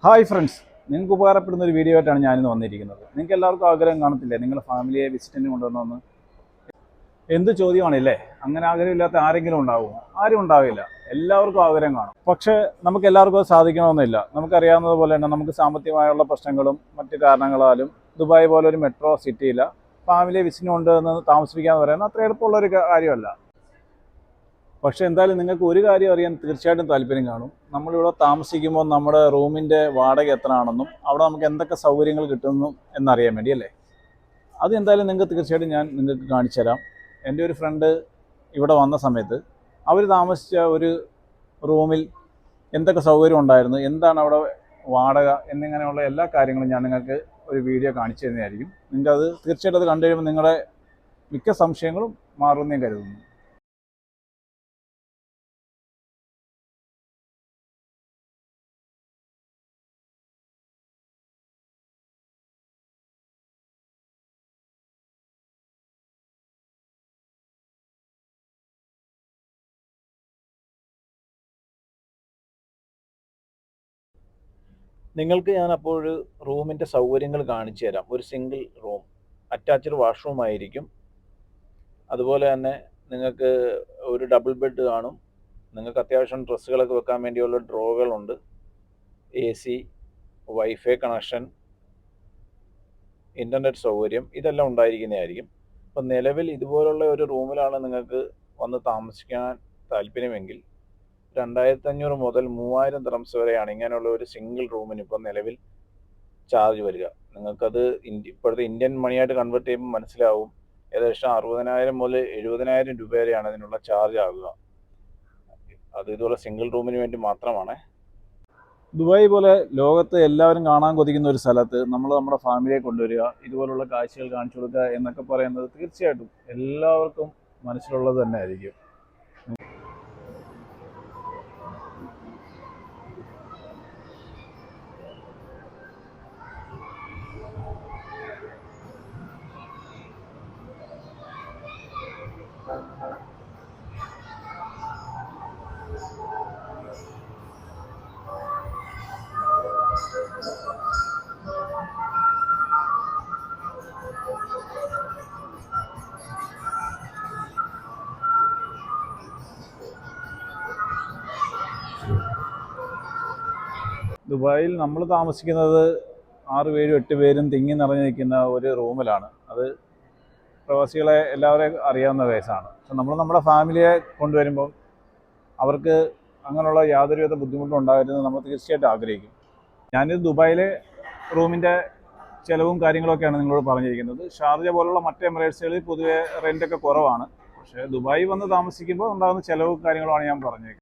Hi friends, നിങ്ങൾക്ക് ഉപകാരപ്പെടുന്ന ഒരു വീഡിയോ ആയിട്ടാണ് ഞാനിന്ന് വന്നിരിക്കുന്നത്. നിങ്ങൾക്ക് എല്ലാവർക്കും ആഗ്രഹം കാണത്തില്ലേ നിങ്ങളുടെ ഫാമിലിയെ വിസിറ്റിന് കൊണ്ടുവരണമെന്ന്? എന്ത് ചോദ്യമാണല്ലേ? അങ്ങനെ ആഗ്രഹമില്ലാത്ത ആരെങ്കിലും ഉണ്ടാവുമോ? ആരും ഉണ്ടാവില്ല. എല്ലാവർക്കും ആഗ്രഹം കാണും. പക്ഷേ നമുക്ക് എല്ലാവർക്കും അത് സാധിക്കണമെന്നില്ല. നമുക്കറിയാവുന്നത് പോലെ തന്നെ നമുക്ക് സാമ്പത്തികമായുള്ള പ്രശ്നങ്ങളും മറ്റു കാരണങ്ങളാലും ദുബായ് പോലെ ഒരു മെട്രോ സിറ്റിയില്ല ഫാമിലിയെ വിസിറ്റിന് കൊണ്ടുവന്ന് താമസിപ്പിക്കാന്ന് പറയുന്നത് അത്ര എളുപ്പമുള്ളൊരു കാര്യമല്ല. പക്ഷേ എന്തായാലും നിങ്ങൾക്ക് ഒരു കാര്യം അറിയാൻ തീർച്ചയായിട്ടും താല്പര്യം കാണും. നമ്മളിവിടെ താമസിക്കുമ്പോൾ നമ്മുടെ റൂമിൻ്റെ വാടക എത്രയാണെന്നും അവിടെ നമുക്ക് എന്തൊക്കെ സൗകര്യങ്ങൾ കിട്ടുന്നു എന്നറിയാൻ വേണ്ടി അല്ലേ? അത് എന്തായാലും നിങ്ങൾക്ക് തീർച്ചയായിട്ടും ഞാൻ നിങ്ങൾക്ക് കാണിച്ചു തരാം. എൻ്റെ ഒരു ഫ്രണ്ട് ഇവിടെ വന്ന സമയത്ത് അവർ താമസിച്ച ഒരു റൂമിൽ എന്തൊക്കെ സൗകര്യം ഉണ്ടായിരുന്നു, എന്താണ് അവിടെ വാടക എന്നിങ്ങനെയുള്ള എല്ലാ കാര്യങ്ങളും ഞാൻ നിങ്ങൾക്ക് ഒരു വീഡിയോ കാണിച്ചു തരുന്നതായിരിക്കും. നിങ്ങൾക്കത് തീർച്ചയായിട്ടും അത് കണ്ടു കഴിയുമ്പോൾ നിങ്ങളുടെ മിക്ക സംശയങ്ങളും മാറുമെന്ന് ഞാൻ കരുതുന്നു. നിങ്ങൾക്ക് ഞാൻ അപ്പോൾ ഒരു റൂമിൻ്റെ സൗകര്യങ്ങൾ കാണിച്ചു തരാം. ഒരു സിംഗിൾ റൂം, അറ്റാച്ച്ഡ് വാഷ്റൂം ആയിരിക്കും. അതുപോലെ തന്നെ നിങ്ങൾക്ക് ഒരു ഡബിൾ ബെഡ് കാണും. നിങ്ങൾക്ക് അത്യാവശ്യം ഡ്രസ്സുകളൊക്കെ വെക്കാൻ വേണ്ടിയുള്ള ഡ്രോകളുണ്ട്. AC, വൈഫൈ കണക്ഷൻ, ഇൻ്റർനെറ്റ് സൗകര്യം ഇതെല്ലാം ഉണ്ടായിരിക്കുന്നതായിരിക്കും. അപ്പം നിലവിൽ ഇതുപോലുള്ള ഒരു റൂമിലാണ് നിങ്ങൾക്ക് വന്ന് താമസിക്കാൻ താല്പര്യമെങ്കിൽ 2500 മുതൽ 3000 ദിർഹംസ് വരെയാണ് ഇങ്ങനെയുള്ള ഒരു സിംഗിൾ റൂമിന് ഇപ്പോൾ നിലവിൽ ചാർജ് വരിക. നിങ്ങൾക്കത് ഇപ്പോഴത്തെ ഇന്ത്യൻ മണിയായിട്ട് കൺവേർട്ട് ചെയ്യുമ്പോൾ മനസ്സിലാവും. ഏകദേശം 60,000 മുതൽ 70,000 രൂപ വരെയാണ് അതിനുള്ള ചാർജ് ആകുക. അത് ഇതുപോലെ സിംഗിൾ റൂമിന് വേണ്ടി മാത്രമാണ്. ദുബായ് പോലെ ലോകത്ത് എല്ലാവരും കാണാൻ കൊതിക്കുന്ന ഒരു സ്ഥലത്ത് നമ്മൾ നമ്മുടെ ഫാമിലിയെ കൊണ്ടുവരിക, ഇതുപോലുള്ള കാഴ്ചകൾ കാണിച്ചു കൊടുക്കുക എന്നൊക്കെ പറയുന്നത് തീർച്ചയായിട്ടും എല്ലാവർക്കും മനസ്സിലുള്ളത് തന്നെ ആയിരിക്കും. ദുബായിൽ നമ്മൾ താമസിക്കുന്നത് 6 പേരും 8 പേരും തിങ്ങി നിറഞ്ഞു നിൽക്കുന്ന ഒരു റൂമിലാണ്. അത് പ്രവാസികളെ എല്ലാവരെയും അറിയാവുന്ന കേസാണ്. പക്ഷെ നമ്മൾ നമ്മുടെ ഫാമിലിയെ കൊണ്ടുവരുമ്പം അവർക്ക് അങ്ങനെയുള്ള യാതൊരുവിധ ബുദ്ധിമുട്ടും ഉണ്ടാകരുതെന്ന് നമ്മൾ തീർച്ചയായിട്ടും ആഗ്രഹിക്കും. ഞാനിത് ദുബായിലെ റൂമിൻ്റെ ചിലവും കാര്യങ്ങളൊക്കെയാണ് നിങ്ങളോട് പറഞ്ഞിരിക്കുന്നത്. ഷാർജ പോലുള്ള മറ്റ് എമിറേറ്റ്സുകളിൽ പൊതുവെ റെൻ്റൊക്കെ കുറവാണ്. പക്ഷേ ദുബായി വന്ന് താമസിക്കുമ്പോൾ ഉണ്ടാകുന്ന ചിലവും കാര്യങ്ങളുമാണ് ഞാൻ പറഞ്ഞേക്കുന്നത്.